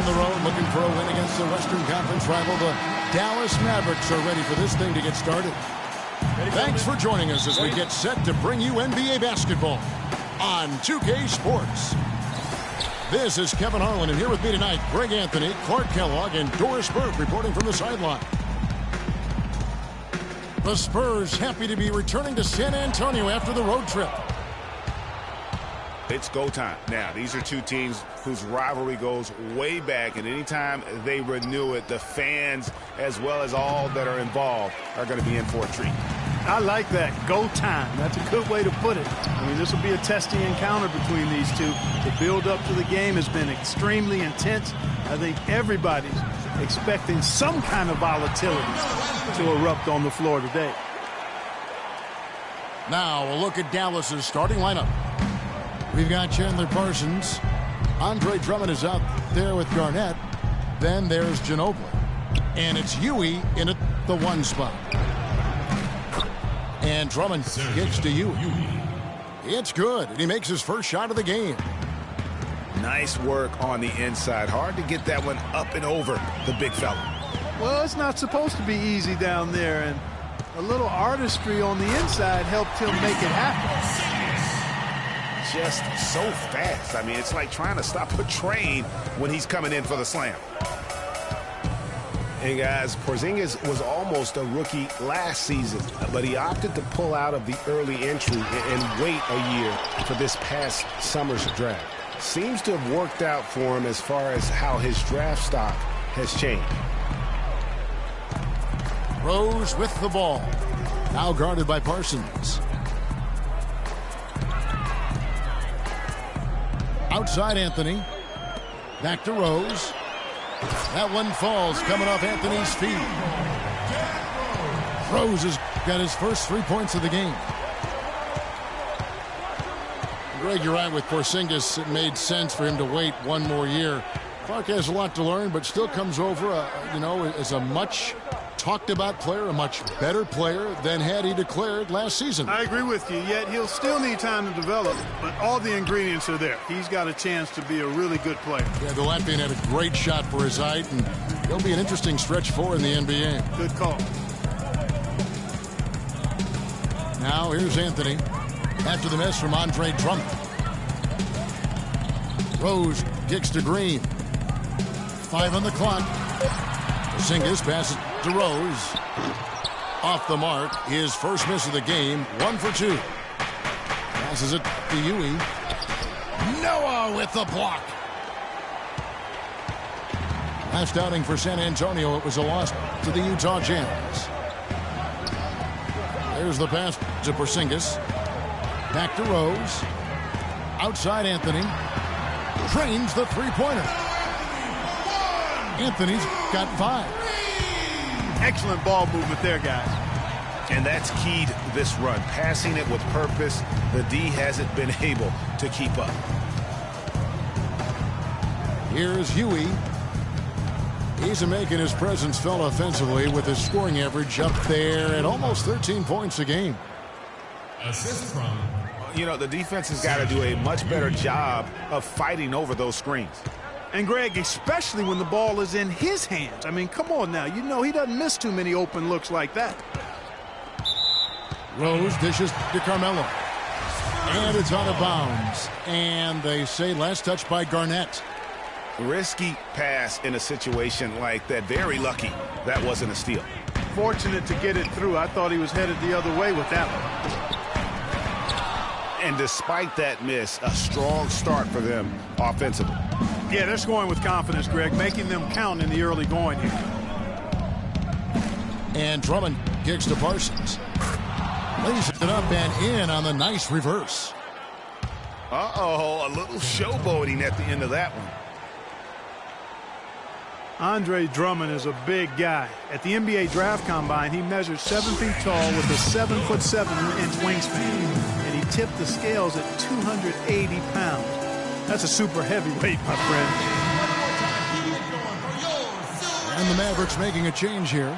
On the road, looking for a win against the Western Conference rival, the Dallas Mavericks are ready for this thing to get started. Thanks for joining us as we get set to bring you NBA basketball on 2K Sports. This is Kevin Harlan, and here with me tonight, Greg Anthony, Clark Kellogg, and Doris Burke reporting from the sideline. The Spurs happy to be returning to San Antonio after the road trip. It's go time. Now, these are two teams whose rivalry goes way back, and anytime they renew it, the fans, as well as all that are involved, are going to be in for a treat. I like that. Go time. That's a good way to put it. I mean, this will be a testing encounter between these two. The build-up to the game has been extremely intense. I think everybody's expecting some kind of volatility to erupt on the floor today. Now, a look at Dallas's starting lineup. We've got Chandler Parsons. Andre Drummond is out there with Garnett. Then there's Ginobili. And it's Huey in at the 1 spot. And Drummond gets to Huey. It's good, and he makes his first shot of the game. Nice work on the inside. Hard to get that one up and over the big fella. Well, it's not supposed to be easy down there, and a little artistry on the inside helped him make it happen. Just so fast. I mean, it's like trying to stop a train when he's coming in for the slam. And guys, Porzingis was almost a rookie last season, but he opted to pull out of the early entry and wait a year for this past summer's draft. Seems to have worked out for him as far as how his draft stock has changed. Rose with the ball. Now guarded by Parsons. Outside Anthony. Back to Rose. That one falls coming off Anthony's feet. Rose has got his first 3 points of the game. Greg, you're right with Porzingis. It made sense for him to wait one more year. Clark has a lot to learn, but still comes over, as a much talked about player, a much better player than had he declared last season. I agree with you, yet he'll still need time to develop, but all the ingredients are there. He's got a chance to be a really good player. Yeah, the Latvian had a great shot for his height, and he'll be an interesting stretch for in the NBA. Good call. Now here's Anthony after the miss from Andre Drummond. Rose kicks to Green. 5 on the clock. Porzingis passes to Rose. Off the mark. His first miss of the game. 1 for 2. Passes it to Huey. Noah with the block. Last outing for San Antonio, it was a loss to the Utah Jazz. There's the pass to Porzingis. Back to Rose. Outside Anthony. Trains the three-pointer. Anthony's got 5. Excellent ball movement there, guys. And that's keyed this run. Passing it with purpose. The D hasn't been able to keep up. Here's Huey. He's making his presence felt offensively with his scoring average up there at almost 13 points a game. Assist from... The defense has got to do a much better job of fighting over those screens. And, Greg, especially when the ball is in his hands. I mean, come on now. He doesn't miss too many open looks like that. Rose dishes to Carmelo. And it's out of bounds. And they say last touch by Garnett. Risky pass in a situation like that. Very lucky that wasn't a steal. Fortunate to get it through. I thought he was headed the other way with that one. And despite that miss, a strong start for them offensively. Yeah, they're scoring with confidence, Greg, making them count in the early going here. And Drummond kicks to Parsons. Lays it up and in on the nice reverse. Uh-oh, a little showboating at the end of that one. Andre Drummond is a big guy. At the NBA Draft Combine, he measured 7 feet tall with a 7'7" wingspan. And he tipped the scales at 280 pounds. That's a super heavyweight, my friend. And the Mavericks making a change here.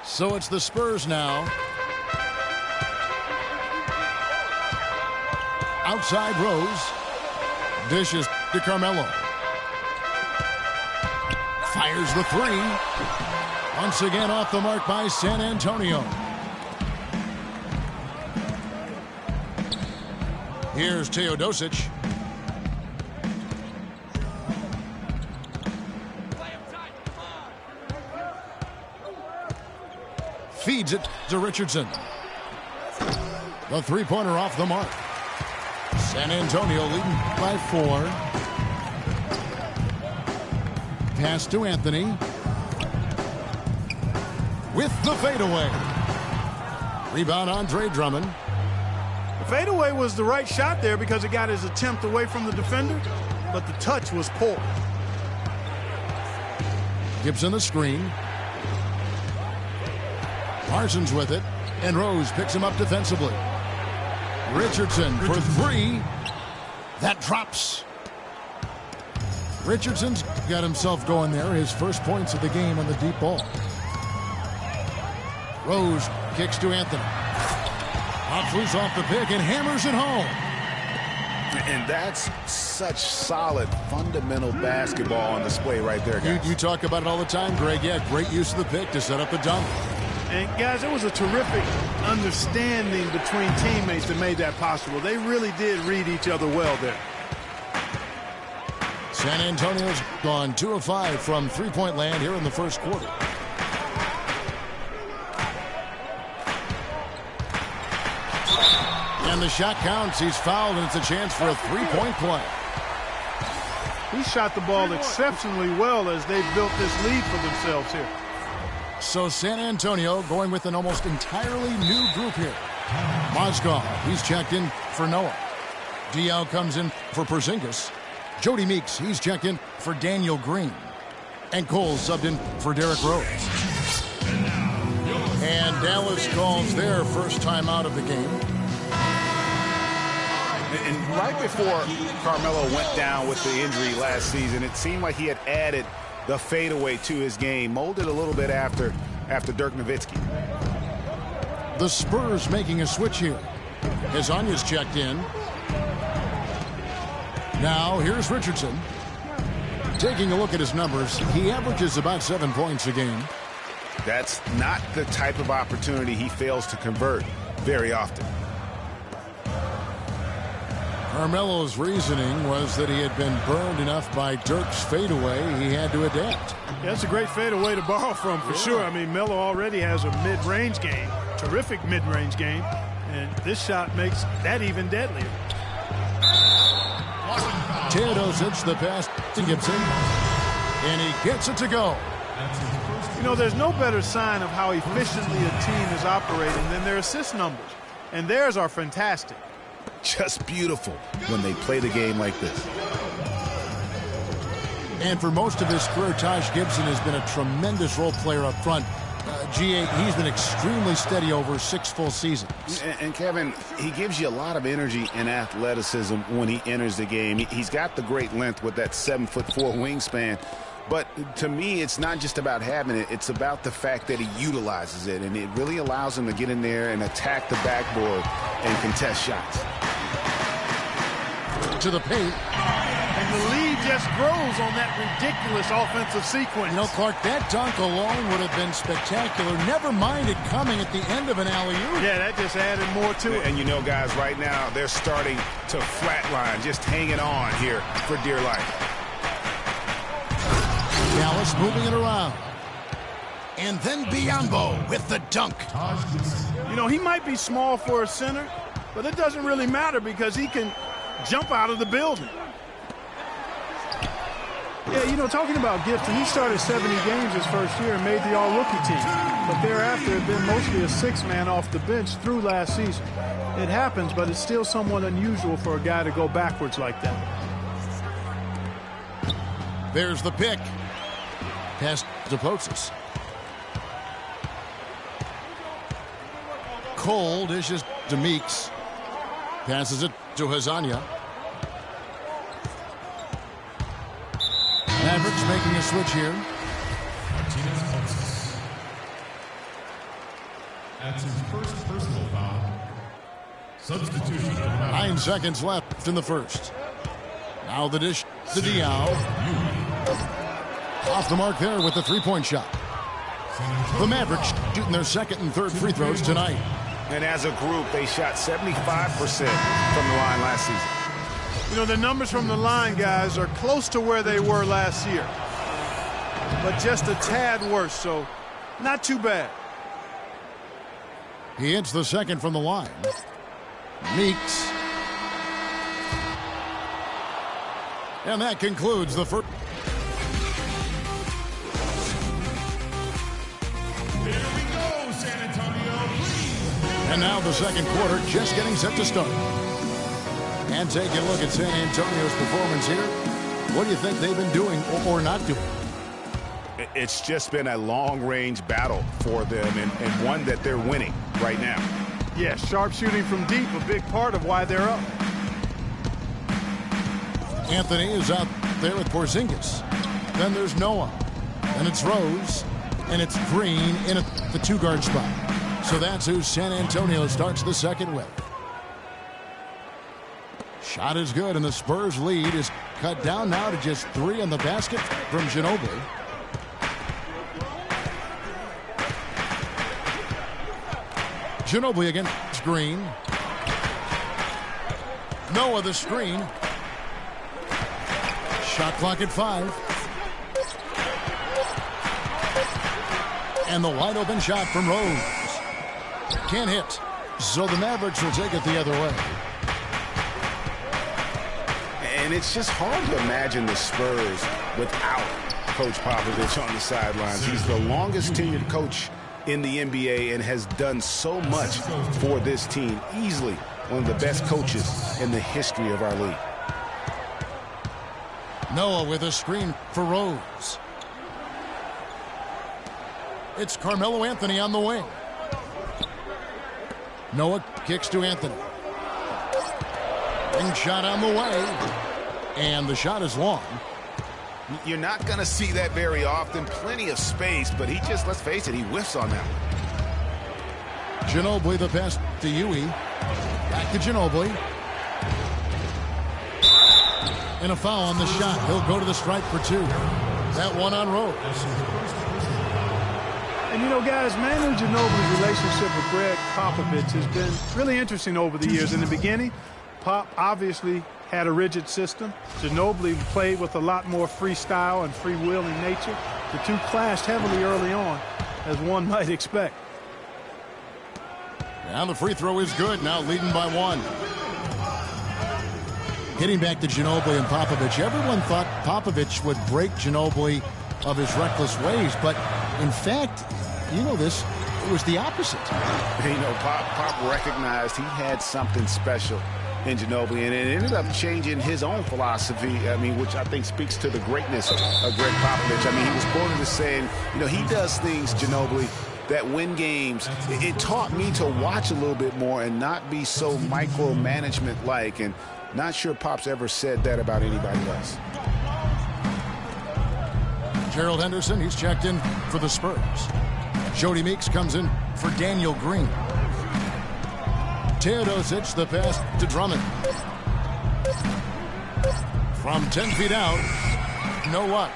So it's the Spurs now. outside Rose. Dishes to Carmelo. Fires the three. Once again off the mark by San Antonio. Here's Teodosic. Feeds it to Richardson. The three-pointer off the mark. San Antonio leading by 4. Pass to Anthony. With the fadeaway. Rebound Andre Drummond. The fadeaway was the right shot there because it got his attempt away from the defender, but the touch was poor. Gibson the screen. Parsons with it, and Rose picks him up defensively. Richardson for 3. That drops. Richardson's got himself going there. His first points of the game on the deep ball. Rose kicks to Anthony. Pops loose off the pick and hammers it home. And that's such solid, fundamental basketball on display right there, guys. You talk about it all the time, Greg. Yeah, great use of the pick to set up the dunk. And, guys, it was a terrific understanding between teammates that made that possible. They really did read each other well there. San Antonio's gone 2 of 5 from three-point land here in the first quarter. And the shot counts. He's fouled, and it's a chance for a three-point play. He shot the ball exceptionally well as they built this lead for themselves here. So San Antonio going with an almost entirely new group here. Mozgov, he's checked in for Noah. Diaw comes in for Porzingis. Jody Meeks, he's checked in for Daniel Green. And Cole subbed in for Derrick Rose. And Dallas calls their first time out of the game. And right before Carmelo went down with the injury last season, it seemed like he had added the fadeaway to his game, molded a little bit after Dirk Nowitzki. The Spurs making a switch here. Hezonja's checked in. Now here's Richardson. Taking a look at his numbers, he averages about 7 points a game. That's not the type of opportunity he fails to convert very often. Carmelo's reasoning was that he had been burned enough by Dirk's fadeaway, he had to adapt. Yeah, that's a great fadeaway to borrow from for sure. I mean, Melo already has a mid-range game, terrific mid-range game, and this shot makes that even deadlier. Teodosic, the pass to Gibson, and he gets it to go. You know, there's no better sign of how efficiently a team is operating than their assist numbers, and theirs are fantastic. Just beautiful when they play the game like this. And for most of his career, Taj Gibson has been a tremendous role player up front. He's been extremely steady over 6 full seasons. And Kevin, he gives you a lot of energy and athleticism when he enters the game. He's got the great length with that 7'4" wingspan. But to me, it's not just about having it. It's about the fact that he utilizes it. And it really allows him to get in there and attack the backboard and contest shots. To the paint. And the lead just grows on that ridiculous offensive sequence. You know, Clark, that dunk alone would have been spectacular. Never mind it coming at the end of an alley-oop. Yeah, that just added more to it. And you know, guys, right now, they're starting to flatline, just hanging on here for dear life. Dallas moving it around. And then Biyombo with the dunk. You know, he might be small for a center, but it doesn't really matter because he can jump out of the building. Yeah, you know, talking about Gibson, he started 70 games his first year and made the all-rookie team. But thereafter, had been mostly a 6-man off the bench through last season. It happens, but it's still somewhat unusual for a guy to go backwards like that. There's the pick. Pass to Potzis. Cole dishes to Meeks. Passes it to Hezonja. Mavericks making a switch here. That's his first personal foul. Substitution. 9 seconds left in the first. Now the dish to Diao. Off the mark there with the three-point shot. The Mavericks shooting their second and third free throws tonight. And as a group, they shot 75% from the line last season. You know, the numbers from the line, guys, are close to where they were last year, but just a tad worse, so not too bad. He hits the second from the line. Meeks. And that concludes the first. Here we go, San Antonio, please. And now the second quarter just getting set to start. And taking a look at San Antonio's performance here. What do you think they've been doing or not doing? It's just been a long-range battle for them and one that they're winning right now. Yeah, sharp shooting from deep, a big part of why they're up. Anthony is out there with Porzingis. Then there's Noah. Then it's Rose. And it's Green in at the two-guard spot. So that's who San Antonio starts the second with. Shot is good, and the Spurs lead is cut down now to just 3 on the basket from Ginobili. Ginobili against Green. Noah the screen. Shot clock at 5. And the wide open shot from Rose. Can't hit. So the Mavericks will take it the other way. And it's just hard to imagine the Spurs without Coach Popovich on the sidelines. He's the longest tenured coach in the NBA and has done so much for this team. Easily one of the best coaches in the history of our league. Noah with a screen for Rose. It's Carmelo Anthony on the wing. Noah kicks to Anthony. Ring shot on the way. And the shot is long. You're not going to see that very often. Plenty of space, but he just, let's face it, he whiffs on that one. Ginobili the pass to Yui. Back to Ginobili. And a foul on the shot. He'll go to the stripe for 2. That one on Rose. And, you know, guys, Manu Ginobili's relationship with Greg Popovich has been really interesting over the years. In the beginning, Pop obviously had a rigid system. Ginobili played with a lot more freestyle and free-wheeling nature. The two clashed heavily early on, as one might expect. Now the free throw is good, now leading by 1. Getting back to Ginobili and Popovich, everyone thought Popovich would break Ginobili of his reckless ways, but in fact, you know this, it was the opposite. You know, Pop recognized he had something special in Ginobili, and it ended up changing his own philosophy, I mean, which I think speaks to the greatness of Greg Popovich. I mean, he was quoted as saying, you know, he does things, Ginobili, that win games. It taught me to watch a little bit more and not be so micromanagement-like, and not sure Pop's ever said that about anybody else. Gerald Henderson, he's checked in for the Spurs. Jody Meeks comes in for Daniel Green. Teodosic, the pass to Drummond. From 10 feet out, no luck.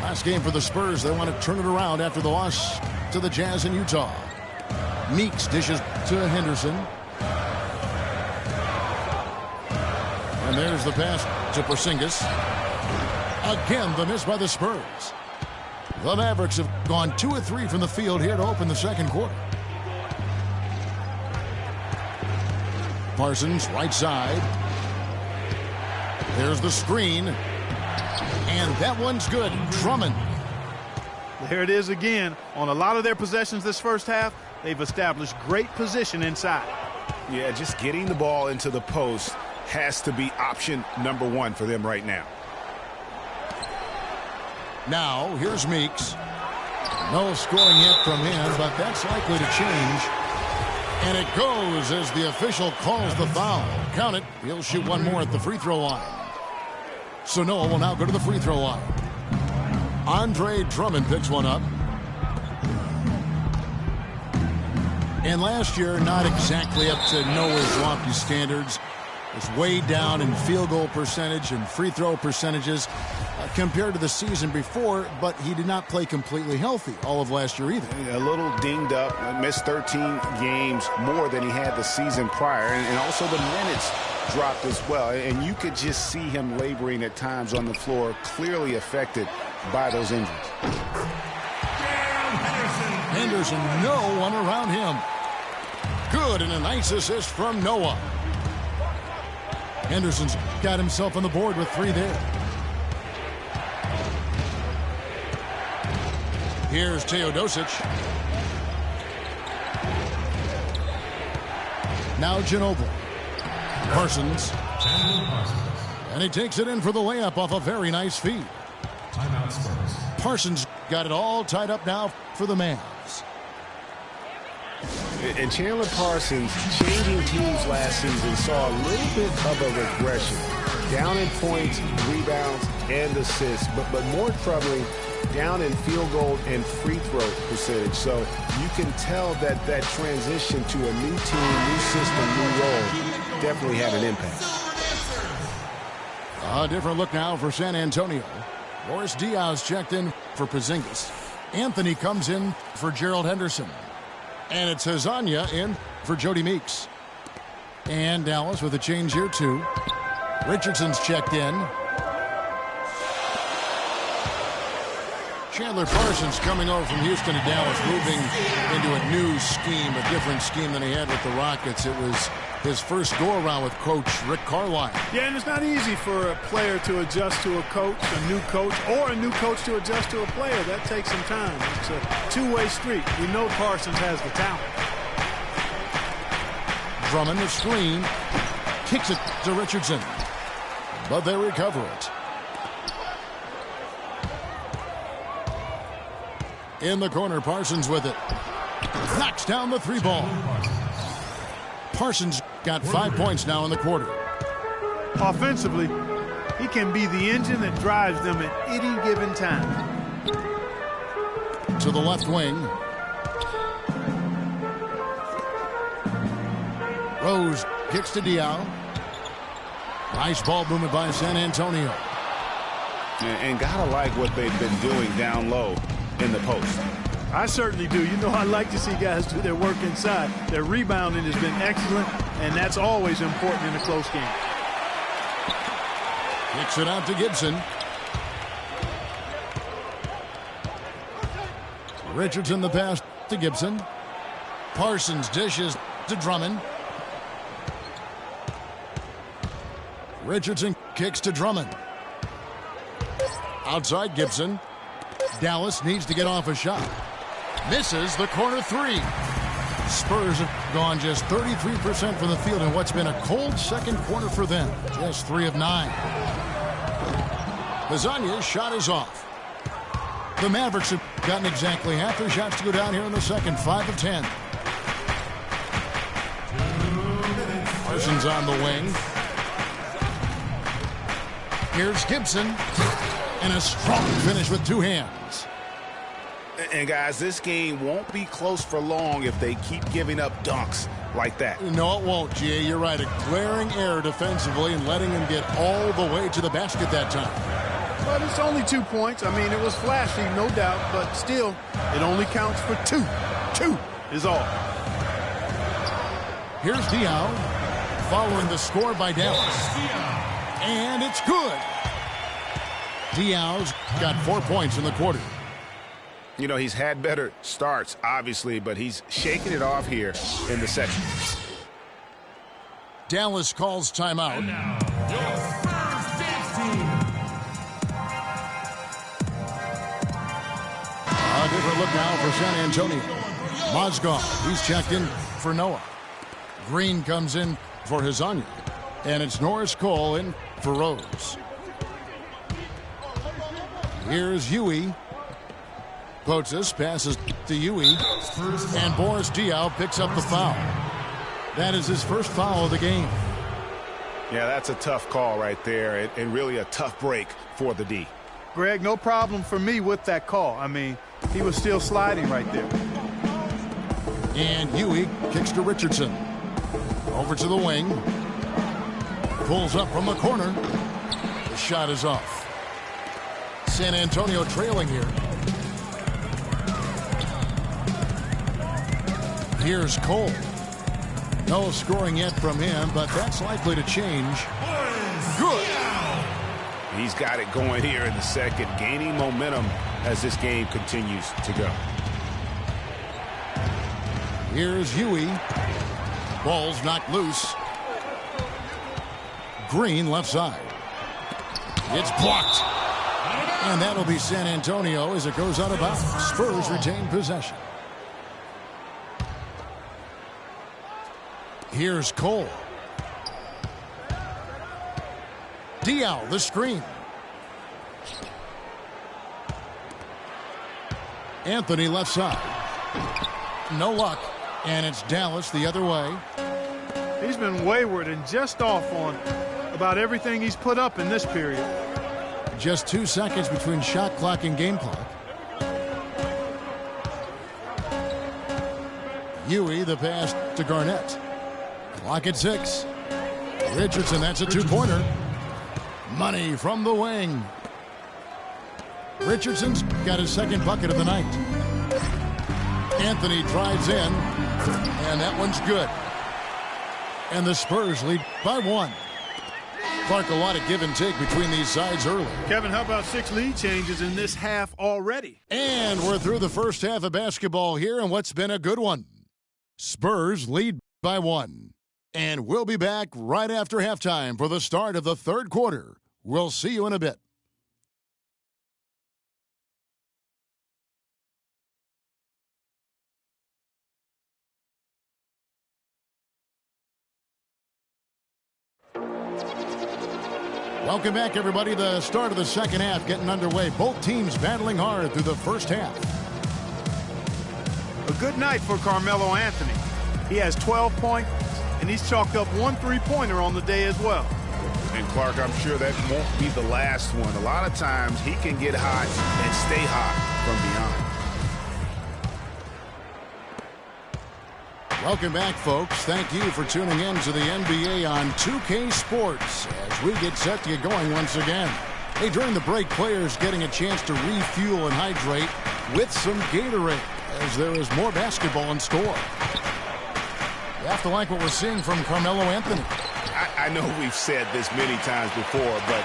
Last game for the Spurs, they want to turn it around after the loss to the Jazz in Utah. Meeks dishes to Henderson. And there's the pass to Porzingis. Again, the miss by the Spurs. The Mavericks have gone 2 of 3 from the field here to open the second quarter. Parsons, right side. There's the screen. And that one's good. Drummond. There it is again. On a lot of their possessions this first half, they've established great position inside. Yeah, just getting the ball into the post has to be option number 1 for them right now. Now, here's Meeks. No scoring yet from him, but that's likely to change. And it goes as the official calls the foul. Count it. He'll shoot one more at the free throw line. So Noah will now go to the free throw line. Andre Drummond picks one up. And last year, not exactly up to Noah's lofty standards. Was way down in field goal percentage and free throw percentages compared to the season before, but he did not play completely healthy all of last year either. A little dinged up, missed 13 games more than he had the season prior, and also the minutes dropped as well. And you could just see him laboring at times on the floor, clearly affected by those injuries. Henderson, no one around him. Good, and a nice assist from Noah. Henderson's got himself on the board with 3 there. Here's Teodosic. Now Ginobili. Parsons. And he takes it in for the layup off a very nice feed. Timeout Spurs. Parsons got it all tied up now for the Mavs. And Chandler Parsons, changing teams last season, saw a little bit of a regression. Down in points, rebounds, and assists. But more troubling, down in field goal and free throw percentage. So you can tell that that transition to a new team, new system, new role definitely had an impact. A different look now for San Antonio. Boris Diaz checked in for Porzingis. Anthony comes in for Gerald Henderson. And it's Hezonja in for Jody Meeks. And Dallas with a change here too. Richardson's checked in. Chandler Parsons coming over from Houston to Dallas, moving into a new scheme, a different scheme than he had with the Rockets. It was his first go-around with Coach Rick Carlisle. Yeah, and it's not easy for a player to adjust to a coach, or a new coach to adjust to a player. That takes some time. It's a two-way street. We know Parsons has the talent. Drummond, the screen, kicks it to Richardson, but they recover it. In the corner, Parsons with it. Knocks down the 3 ball. Parsons got 5 points now in the quarter. Offensively, he can be the engine that drives them at any given time. To the left wing. Rose kicks to Diaw. Nice ball movement by San Antonio. And gotta like what they've been doing down low in the post. I certainly do. You know, I like to see guys do their work inside. Their rebounding has been excellent, and that's always important in a close game. Kicks it out to Gibson. Richardson the pass to Gibson. Parsons dishes to Drummond. Richardson kicks to Drummond. Outside Gibson. Dallas needs to get off a shot. Misses the corner 3. Spurs have gone just 33% from the field in what's been a cold second quarter for them. Just 3 of 9. Hezonja's shot is off. The Mavericks have gotten exactly half their shots to go down here in the second. 5 of 10. Parsons on the wing. Here's Gibson. And a strong finish with 2 hands. And guys, this game won't be close for long if they keep giving up dunks like that. No, it won't, G.A. You're right. A glaring error defensively and letting him get all the way to the basket that time. But it's only 2 points. I mean, it was flashy, no doubt, but still, it only counts for 2. 2 is all. Here's Diaw following the score by Dallas. And it's good. Diaw's got 4 points in the quarter. You know, he's had better starts, obviously, but he's shaking it off here in the second. Dallas calls timeout. And now, your Spurs dance team. A different look now for San Antonio. Mozgov, he's checked in for Noah. Green comes in for Hezonja. And it's Norris Cole in for Rose. Here's Huey. Potzis passes to Huey. And Boris Diaw picks up the foul. That is his first foul of the game. Yeah, that's a tough call right there, and really a tough break for the D. Greg, no problem for me with that call. I mean, he was still sliding right there. And Huey kicks to Richardson. Over to the wing. Pulls up from the corner. The shot is off. San Antonio trailing here. Here's Cole. No scoring yet from him, but that's likely to change. Good. He's got it going here in the second, gaining momentum as this game continues to go. Here's Huey. Ball's knocked loose. Green left side. It's blocked. And that'll be San Antonio as it goes out of bounds. Spurs retain possession. Here's Cole. Diaw, the screen. Anthony left side. No luck. And it's Dallas the other way. He's been wayward and just off on about everything he's put up in this period. Just 2 seconds between shot clock and game clock. Huey, the pass to Garnett. Clock at 6. Richardson, that's a two-pointer. Money from the wing. Richardson's got his second bucket of the night. Anthony drives in, and that one's good. And the Spurs lead by 1. Clark, a lot of give and take between these sides early. Kevin, how about 6 lead changes in this half already? And we're through the first half of basketball here, and what's been a good one. Spurs lead by 1. And we'll be back right after halftime for the start of the third quarter. We'll see you in a bit. Welcome back, everybody. The start of the second half getting underway. Both teams battling hard through the first half. A good night for Carmelo Anthony. He has 12 points, and he's chalked up 1 3-pointer on the day as well. And Clark, I'm sure that won't be the last one. A lot of times he can get hot and stay hot from beyond. Welcome back, folks. Thank you for tuning in to the NBA on 2K Sports as we get set to get going once again. Hey, during the break, players getting a chance to refuel and hydrate with some Gatorade as there is more basketball in store. You have to like what we're seeing from Carmelo Anthony. I know we've said this many times before, but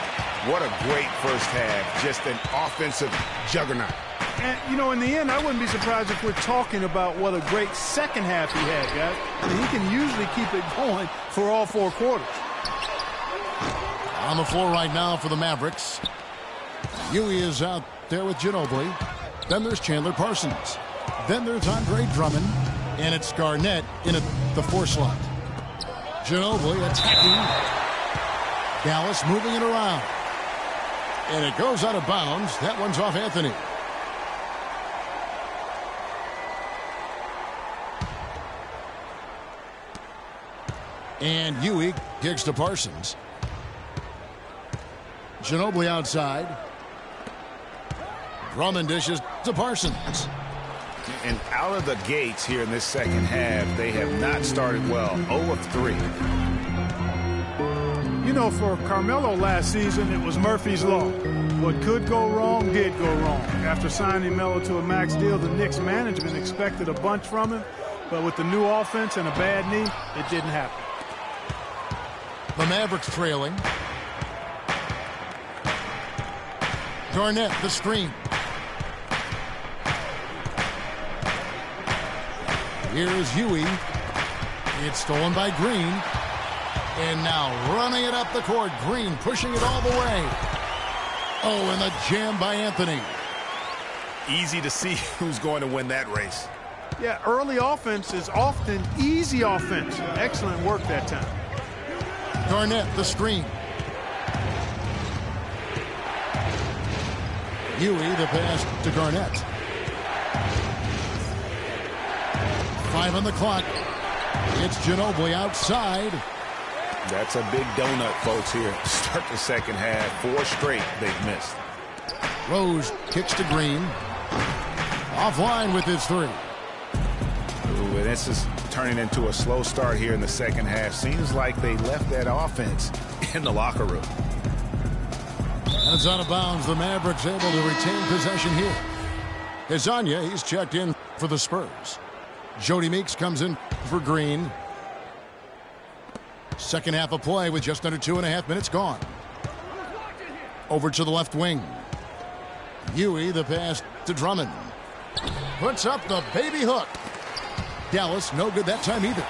what a great first half. Just an offensive juggernaut. And, you know, in the end, I wouldn't be surprised if we're talking about what a great second half he had, guys. I mean, he can usually keep it going for all 4 quarters. On the floor right now for the Mavericks. Huey is out there with Ginobili. Then there's Chandler Parsons. Then there's Andre Drummond. And it's Garnett in the 4 slot. Ginobili attacking. Dallas moving it around. And it goes out of bounds. That one's off Anthony. And Huey kicks to Parsons. Ginobili outside. Drummond dishes to Parsons. And out of the gates here in this second half, they have not started well. 0 of 3. You know, for Carmelo last season, it was Murphy's Law. What could go wrong did go wrong. After signing Melo to a max deal, the Knicks management expected a bunch from him. But with the new offense and a bad knee, it didn't happen. The Mavericks trailing. Garnett, the screen. Here's Huey. It's stolen by Green. And now running it up the court. Green pushing it all the way. Oh, and the jam by Anthony. Easy to see who's going to win that race. Yeah, early offense is often easy offense. Excellent work that time. Garnett, the screen. Huey, the pass to Garnett. 5 on the clock. It's Ginobili outside. That's a big donut, folks, here. Start the second half. 4 straight they've missed. Rose kicks to Green. Offline with his 3. Ooh, Well, this is turning into a slow start here in the second half. Seems like they left that offense in the locker room. And it's out of bounds. The Mavericks able to retain possession here. Hezonja, he's checked in for the Spurs. Jody Meeks comes in for Green. Second half of play with just under 2.5 minutes gone. Over to the left wing. Huey, the pass to Drummond. Puts up the baby hook. Dallas, no good that time either.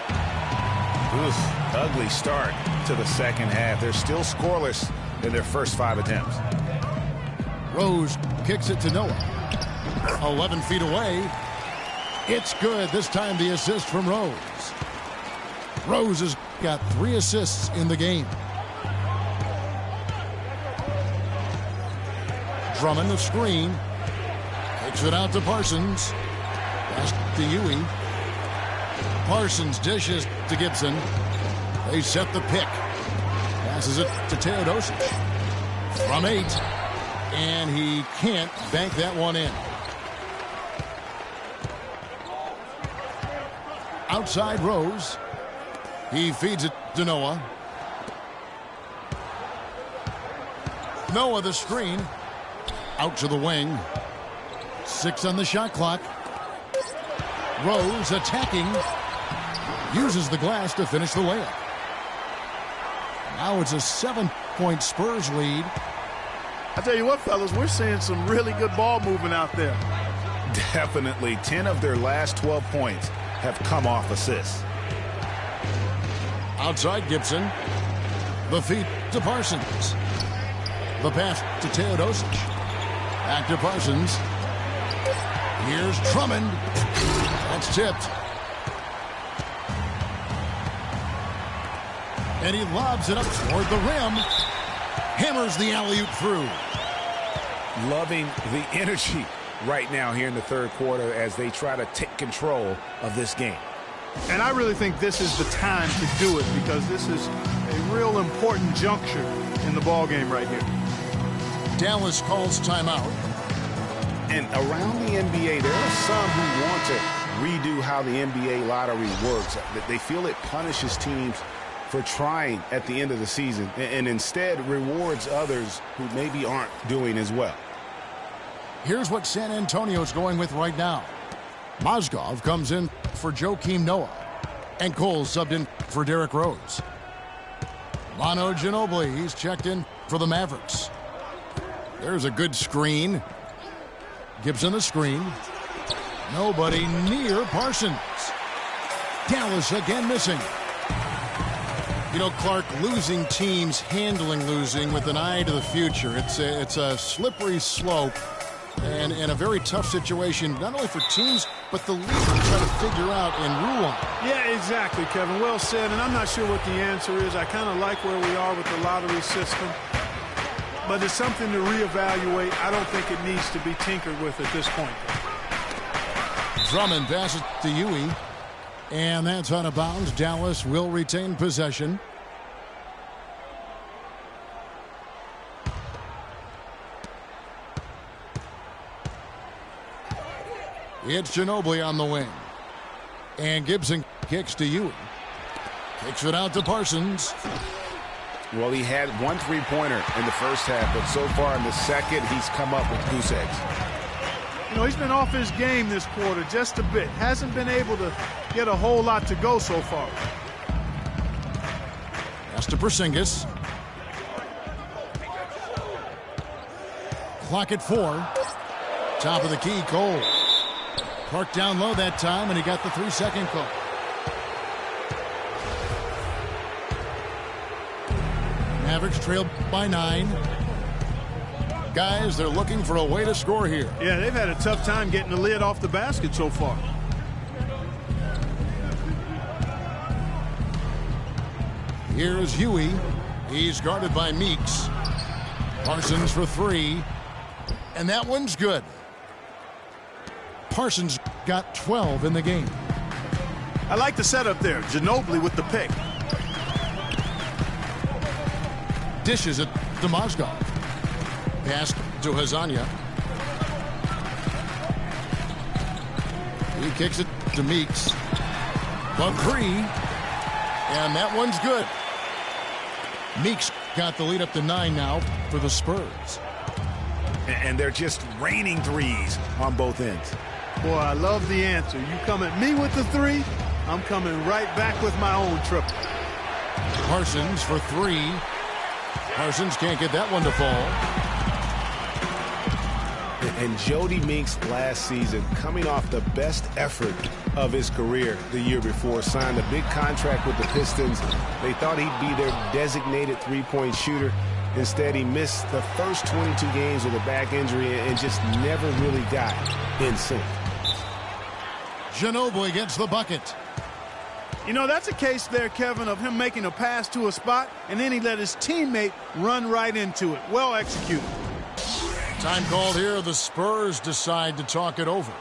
Oof, ugly start to the second half. They're still scoreless in their first 5 attempts. Rose kicks it to Noah. 11 feet away. It's good. This time the assist from Rose. Rose has got 3 assists in the game. Drummond, the screen. Kicks it out to Parsons. Pass to Huey. Parsons dishes to Gibson. They set the pick. Passes it to Teodosic. From 8. And he can't bank that one in. Outside Rose. He feeds it to Noah. Noah the screen. Out to the wing. 6 on the shot clock. Rose attacking. Uses the glass to finish the layup. Now it's a 7-point Spurs lead. I tell you what, fellas, we're seeing some really good ball movement out there. Definitely. 10 of their last 12 points have come off assists. Outside Gibson. The feed to Parsons. The pass to Teodosic. Back to Parsons. Here's Drummond. That's tipped. And he lobs it up toward the rim. Hammers the alley-oop through. Loving the energy right now here in the third quarter as they try to take control of this game. And I really think this is the time to do it because this is a real important juncture in the ball game right here. Dallas calls timeout. And around the NBA, there are some who want to redo how the NBA lottery works. They feel it punishes teams for trying at the end of the season and instead rewards others who maybe aren't doing as well. Here's what San Antonio's going with right now. Mozgov comes in for Joakim Noah. And Cole subbed in for Derrick Rose. Manu Ginobili, he's checked in for the Mavericks. There's a good screen. Gibson the screen. Nobody near Parsons. Dallas again missing. You know, Clark, losing teams handling losing with an eye to the future. It's a slippery slope and a very tough situation, not only for teams, but the league to try to figure out and rule on. Yeah, exactly, Kevin. Well said, and I'm not sure what the answer is. I kind of like where we are with the lottery system, but it's something to reevaluate. I don't think it needs to be tinkered with at this point. Drummond passes to Huey, and that's out of bounds. Dallas will retain possession. It's Ginobili on the wing. And Gibson kicks to Huey. Kicks it out to Parsons. Well, he had 1 3-pointer in the first half, but so far in the second, he's come up with goose eggs. You know, he's been off his game this quarter just a bit. Hasn't been able to get a whole lot to go so far. Pass to Porzingis. Clock at 4. Top of the key, Cole. Parked down low that time, and he got the 3-second call. Mavericks trailed by 9. Guys, they're looking for a way to score here. Yeah, they've had a tough time getting the lid off the basket so far. Here's Huey. He's guarded by Meeks. Parsons for 3. And that one's good. Parsons got 12 in the game. I like the setup there. Ginobili with the pick. Dishes it to Mozgov. Pass to Hezonja. He kicks it to Meeks. The three. And that one's good. Meeks got the lead up to 9 now for the Spurs. And they're just raining threes on both ends. Boy, I love the answer. You come at me with the three, I'm coming right back with my own triple. Parsons for 3. Parsons can't get that one to fall. And Jody Meeks last season, coming off the best effort of his career the year before, signed a big contract with the Pistons. They thought he'd be their designated three-point shooter. Instead, he missed the first 22 games with a back injury and just never really got in sync. Ginobili gets the bucket. You know, that's a case there, Kevin, of him making a pass to a spot, and then he let his teammate run right into it. Well executed. Time called here. The Spurs decide to talk it over.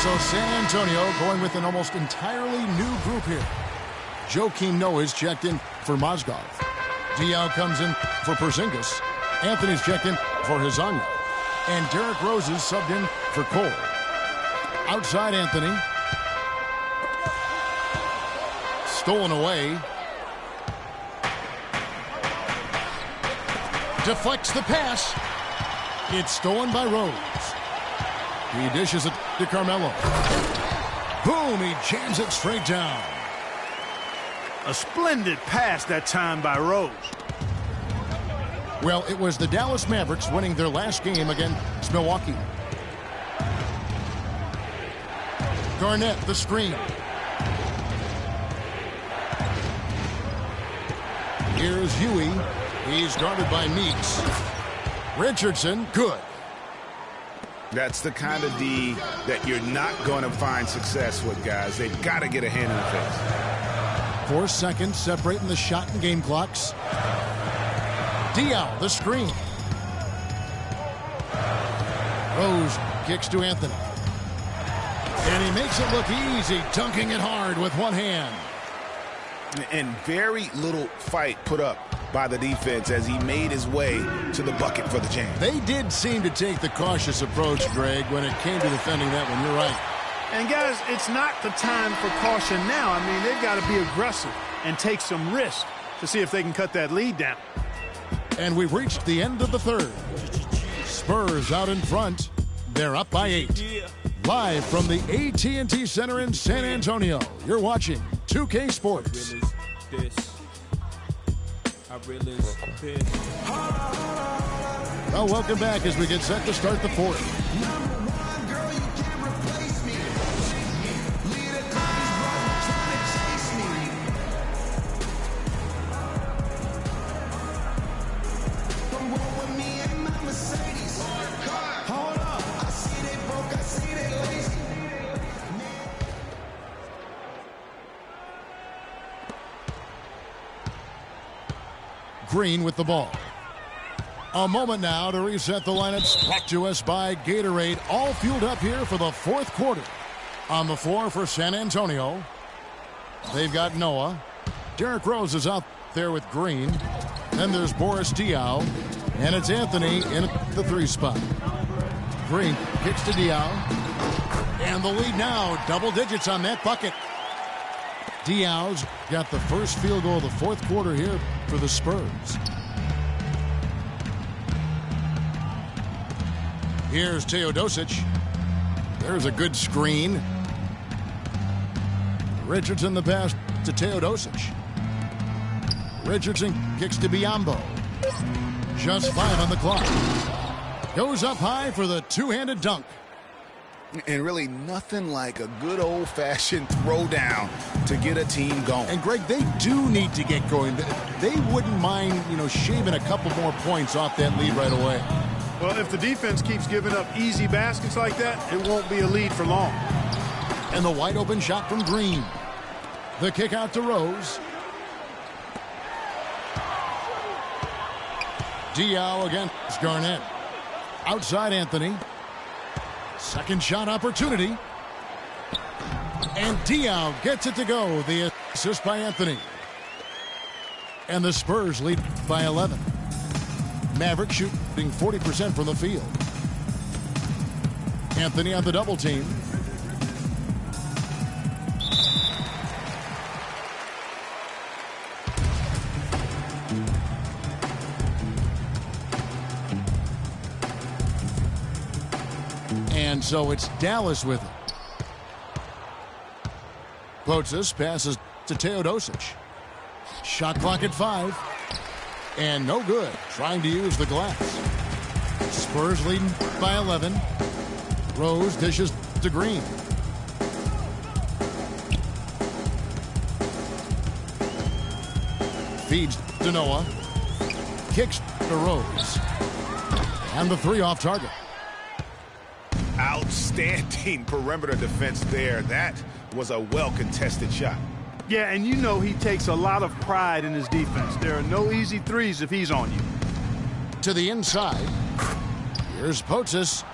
So San Antonio going with an almost entirely new group here. Joakim Noah's checked in for Mozgov. Diaw comes in for Porzingis. Anthony's checked in for Hezonja. And Derrick Rose is subbed in for Cole. Outside Anthony. Stolen away. Deflects the pass. It's stolen by Rose. He dishes it to Carmelo. Boom, he jams it straight down. A splendid pass that time by Rose. Well, it was the Dallas Mavericks winning their last game against Milwaukee. Garnett, the screen. Here's Huey. He's guarded by Meeks. Richardson, good. That's the kind of D that you're not going to find success with, guys. They've got to get a hand in the face. 4 seconds separating the shot and game clocks. Diaw, the screen. Rose kicks to Anthony. And he makes it look easy, dunking it hard with one hand. And very little fight put up by the defense as he made his way to the bucket for the jam. They did seem to take the cautious approach, Greg, when it came to defending that one. You're right. And, guys, it's not the time for caution now. I mean, they've got to be aggressive and take some risk to see if they can cut that lead down. And we've reached the end of the third. Spurs out in front. They're up by 8. Live from the AT&T Center in San Antonio, you're watching 2K Sports. Well, welcome back as we get set to start the fourth. Green with the ball. A moment now to reset the lineups. Brought to us by Gatorade. All fueled up here for the fourth quarter. On the floor for San Antonio, they've got Noah. Derrick Rose is out there with Green. Then there's Boris Diaw. And it's Anthony in the 3 spot. Green kicks to Diaw. And the lead now, double digits on that bucket. Diaw's got the first field goal of the fourth quarter here for the Spurs. Here's Teodosic. There's a good screen. Richardson the pass to Teodosic. Richardson kicks to Biyombo. Just 5 on the clock. Goes up high for the two-handed dunk. And really nothing like a good old-fashioned throwdown to get a team going. And, Greg, they do need to get going. They wouldn't mind, shaving a couple more points off that lead right away. Well, if the defense keeps giving up easy baskets like that, it won't be a lead for long. And the wide-open shot from Green. The kick out to Rose. Diaw against Garnett. Outside Anthony. Second shot opportunity. And Diaw gets it to go. The assist by Anthony. And the Spurs lead by 11. Mavericks shooting 40% from the field. Anthony on the double team. And so it's Dallas with it. Potzis passes to Teodosic. Shot clock at 5. And no good. Trying to use the glass. Spurs leading by 11. Rose dishes to Green. Feeds to Noah. Kicks to Rose. And the 3 off target. Outstanding perimeter defense there. That was a well-contested shot. Yeah, and you know he takes a lot of pride in his defense. There are no easy threes if he's on you. To the inside. Here's Potzis.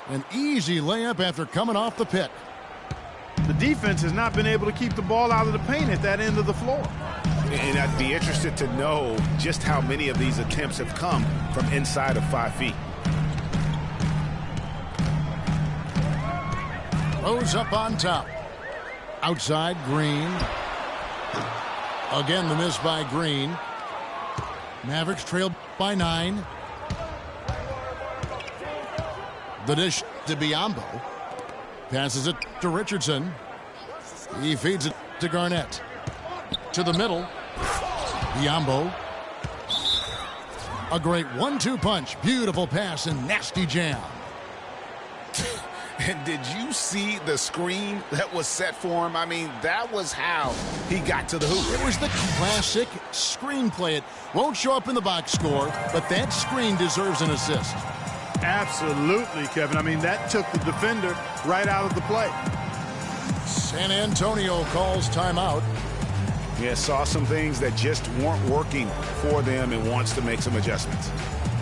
An easy layup after coming off the pick. The defense has not been able to keep the ball out of the paint at that end of the floor. And I'd be interested to know just how many of these attempts have come from inside of 5 feet. Rose up on top. Outside, Green. Again, the miss by Green. Mavericks trailed by 9. The dish to Biyombo. Passes it to Richardson. He feeds it to Garnett. To the middle. Biyombo. A great 1-2 punch. Beautiful pass and nasty jam. And did you see the screen that was set for him? I mean, that was how he got to the hoop. It was the classic screenplay. It won't show up in the box score, but that screen deserves an assist. Absolutely, Kevin. I mean, that took the defender right out of the play. San Antonio calls timeout. Yeah, saw some things that just weren't working for them and wants to make some adjustments.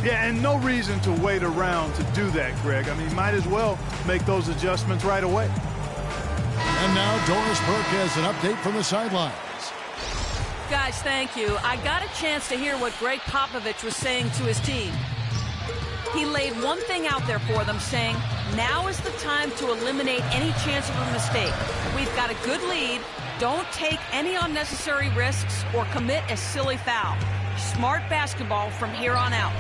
Yeah, and no reason to wait around to do that, Greg. I mean, might as well make those adjustments right away. And now Doris Burke has an update from the sidelines. Guys, thank you. I got a chance to hear what Greg Popovich was saying to his team. He laid one thing out there for them, saying, now is the time to eliminate any chance of a mistake. We've got a good lead. Don't take any unnecessary risks or commit a silly foul. Smart basketball from here on out.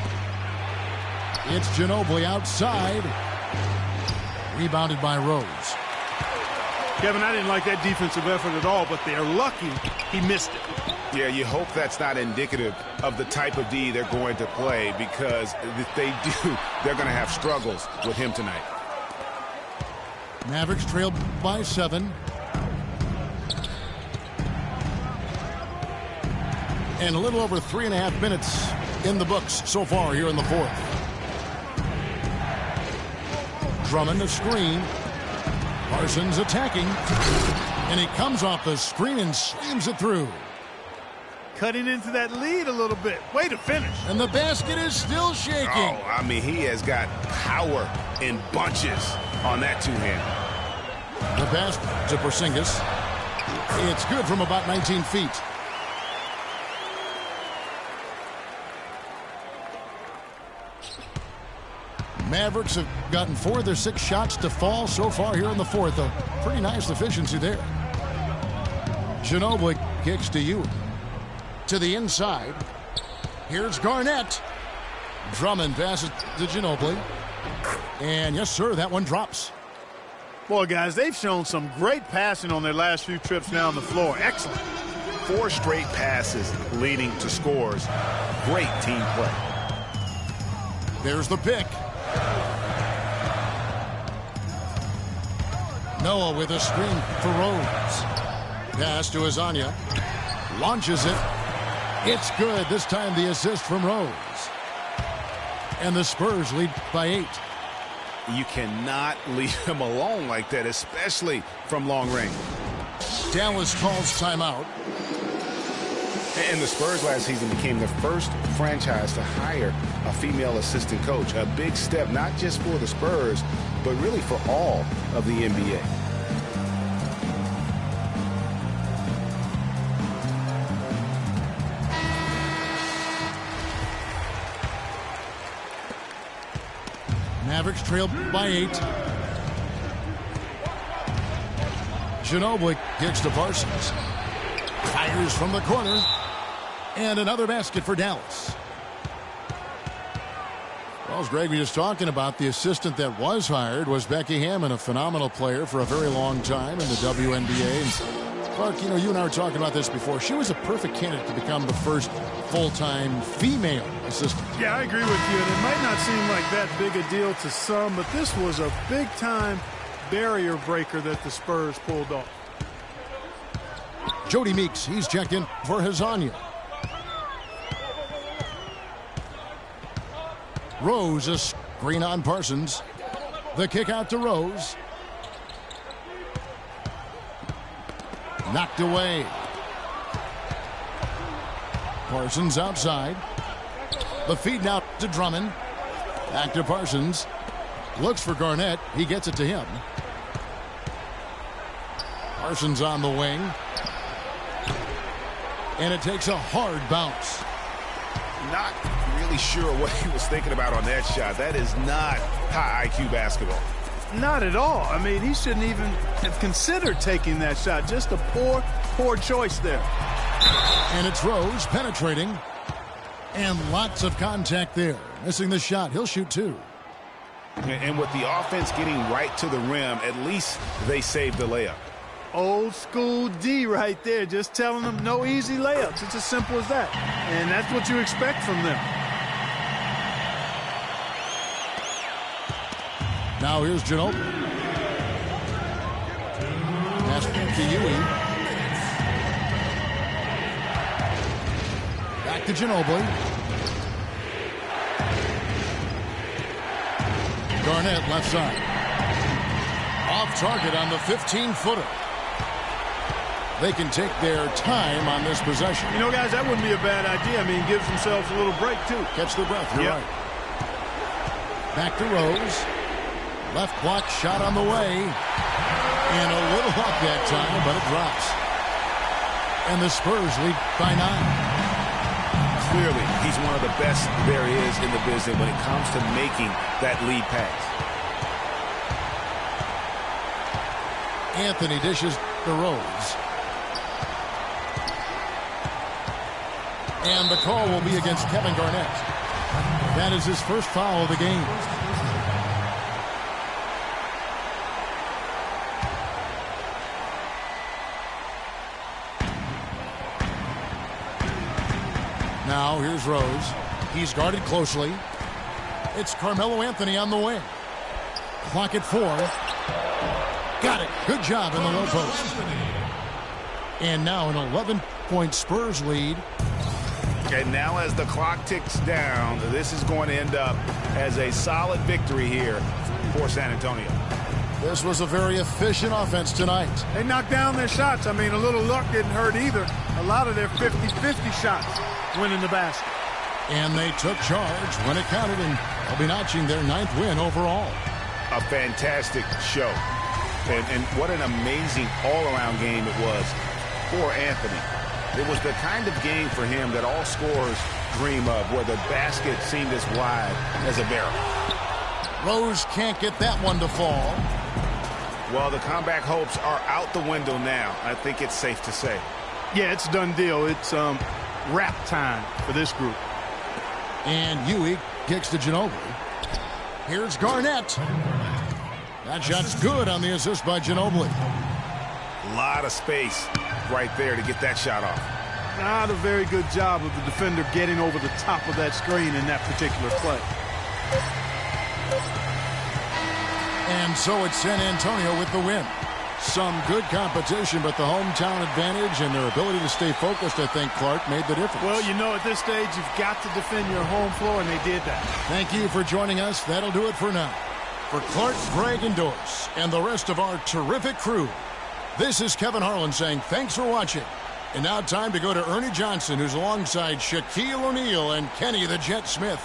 It's Ginobili outside. Rebounded by Rose. Kevin, I didn't like that defensive effort at all, but they're lucky he missed it. Yeah, you hope that's not indicative of the type of D they're going to play, because if they do, they're going to have struggles with him tonight. Mavericks trailed by 7. And a little over 3.5 minutes in the books so far here in the 4th. Drummond a screen. Parsons attacking. And he comes off the screen and slams it through. Cutting into that lead a little bit. Way to finish. And the basket is still shaking. Oh, I mean, he has got power in bunches on that two-hand. The pass to Porzingis. It's good from about 19 feet. Mavericks have gotten 4 of their 6 shots to fall so far here in the 4th. A pretty nice efficiency there. Ginobili kicks to you. To the inside. Here's Garnett. Drummond passes to Ginobili. And yes, sir, that one drops. Boy, guys, they've shown some great passing on their last few trips down the floor. Excellent. 4 straight passes leading to scores. Great team play. There's the pick. Noah with a screen for Rose. Pass to Azania. Launches it. It's good. This time the assist from Rose. And the Spurs lead by 8. You cannot leave him alone like that, especially from long range. Dallas calls timeout. And the Spurs last season became the first franchise to hire a female assistant coach. A big step, not just for the Spurs, but really for all of the NBA. Mavericks trail by 8. Ginobili kicks to Parsons. Fires from the corner. And another basket for Dallas. Well, as Greg was just talking about, the assistant that was hired was Becky Hammond, a phenomenal player for a very long time in the WNBA. And Clark, you know, you and I were talking about this before. She was a perfect candidate to become the first full-time female assistant. Yeah, I agree with you. And it might not seem like that big a deal to some, but this was a big-time barrier breaker that the Spurs pulled off. Jody Meeks, he's checked in for Hazanya. Rose, a screen on Parsons. The kick out to Rose. Knocked away. Parsons outside. The feed now to Drummond. Back to Parsons. Looks for Garnett. He gets it to him. Parsons on the wing. And it takes a hard bounce. Not really sure what he was thinking about on that shot. That is not high IQ basketball. Not at all. I mean, he shouldn't even have considered taking that shot. Just a poor choice there. And it's Rose penetrating. And lots of contact there. Missing the shot. He'll shoot 2. And with the offense getting right to the rim, at least they saved the layup. Old school D right there, just telling them no easy layups. It's as simple as that. And that's what you expect from them. Now here's Ginobili. Pass to Ewing. Back to Ginobili. Garnett left side. Off target on the 15-footer. They can take their time on this possession. You know, guys, that wouldn't be a bad idea. I mean, gives themselves a little break, too. Catch their breath. You're right. Back to Rose. Left block shot on the way. And a little up that time, but it drops. And the Spurs lead by 9. Clearly, he's one of the best there is in the business when it comes to making that lead pass. Anthony dishes to Rose. And the call will be against Kevin Garnett. That is his first foul of the game. Now here's Rose. He's guarded closely. It's Carmelo Anthony on the wing. Clock at 4. Got it. Good job in the low post. And now an 11-point Spurs lead. And now as the clock ticks down, this is going to end up as a solid victory here for San Antonio. This was a very efficient offense tonight. They knocked down their shots. I mean, a little luck didn't hurt either. A lot of their 50-50 shots went in the basket. And they took charge when it counted, and they'll be notching their 9th win overall. A fantastic show. And what an amazing all-around game it was for Anthony. It was the kind of game for him that all scorers dream of, where the basket seemed as wide as a barrel. Rose can't get that one to fall. Well, the comeback hopes are out the window now. I think it's safe to say. Yeah, it's a done deal. It's wrap time for this group. And Ewing kicks to Ginobili. Here's Garnett. That shot's good on the assist by Ginobili. A lot of space right there to get that shot off. Not a very good job of the defender getting over the top of that screen in that particular play. And so it's San Antonio with the win. Some good competition, but the hometown advantage and their ability to stay focused, I think, Clark, made the difference. Well, you know, at this stage, you've got to defend your home floor, and they did that. Thank you for joining us. That'll do it for now. For Clark, Greg, and Doris, and the rest of our terrific crew, this is Kevin Harlan saying thanks for watching. And now time to go to Ernie Johnson, who's alongside Shaquille O'Neal and Kenny the Jet Smith.